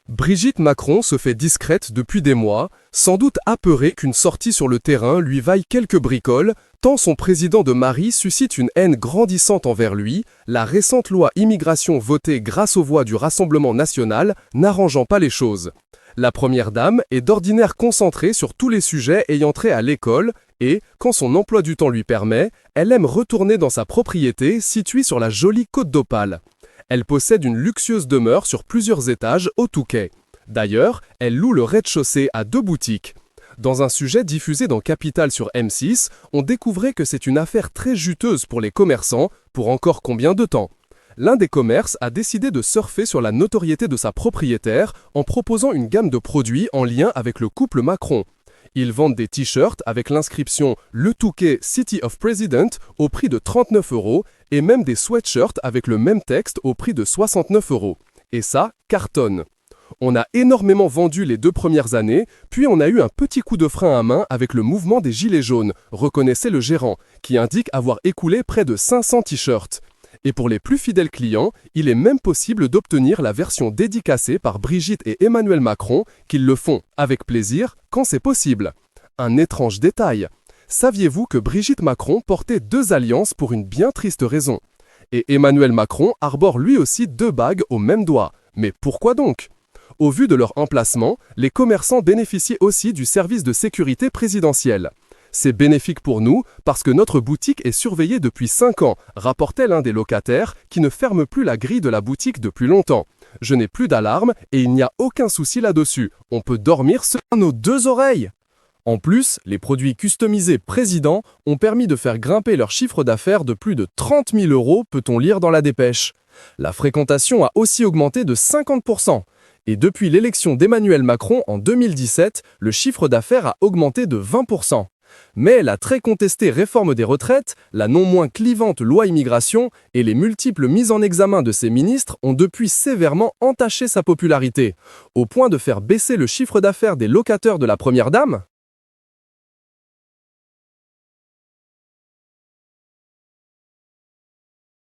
Brigitte Macron se fait discrète depuis des mois, sans doute apeurée qu'une sortie sur le terrain lui vaille quelques bricoles, tant son président de mari suscite une haine grandissante envers lui, la récente loi immigration votée grâce aux voix du Rassemblement national n'arrangeant pas les choses. La première dame est d'ordinaire concentrée sur tous les sujets ayant trait à l'école et, quand son emploi du temps lui permet, elle aime retourner dans sa propriété située sur la jolie côte d'Opale. Elle possède une luxueuse demeure sur plusieurs étages au Touquet. D'ailleurs, elle loue le rez-de-chaussée à 2 boutiques. Dans un sujet diffusé dans Capital sur M6, on découvrait que c'est une affaire très juteuse pour les commerçants, pour encore combien de temps? L'un des commerces a décidé de surfer sur la notoriété de sa propriétaire en proposant une gamme de produits en lien avec le couple Macron. Ils vendent des t-shirts avec l'inscription Le Touquet City of President au prix de 39 € et même des sweatshirts avec le même texte au prix de 69 €. Et ça cartonne. On a énormément vendu les 2 premières années, puis on a eu un petit coup de frein à main avec le mouvement des Gilets jaunes, reconnaissait le gérant, qui indique avoir écoulé près de 500 t-shirts. Et pour les plus fidèles clients, il est même possible d'obtenir la version dédicacée par Brigitte et Emmanuel Macron, qu'ils le font avec plaisir quand c'est possible. Un étrange détail. Saviez-vous que Brigitte Macron portait 2 alliances pour une bien triste raison? Et Emmanuel Macron arbore lui aussi 2 bagues au même doigt. Mais pourquoi donc? Au vu de leur emplacement, les commerçants bénéficient aussi du service de sécurité présidentiel. C'est bénéfique pour nous parce que notre boutique est surveillée depuis 5 ans, rapportait l'un des locataires qui ne ferme plus la grille de la boutique depuis longtemps. Je n'ai plus d'alarme et il n'y a aucun souci là-dessus. On peut dormir sur nos 2 oreilles. En plus, les produits customisés président ont permis de faire grimper leur chiffre d'affaires de plus de 30 000 €, peut-on lire dans la dépêche. La fréquentation a aussi augmenté de 50%. Et depuis l'élection d'Emmanuel Macron en 2017, le chiffre d'affaires a augmenté de 20%. Mais la très contestée réforme des retraites, la non moins clivante loi immigration et les multiples mises en examen de ses ministres ont depuis sévèrement entaché sa popularité, au point de faire baisser le chiffre d'affaires des locataires de la première dame.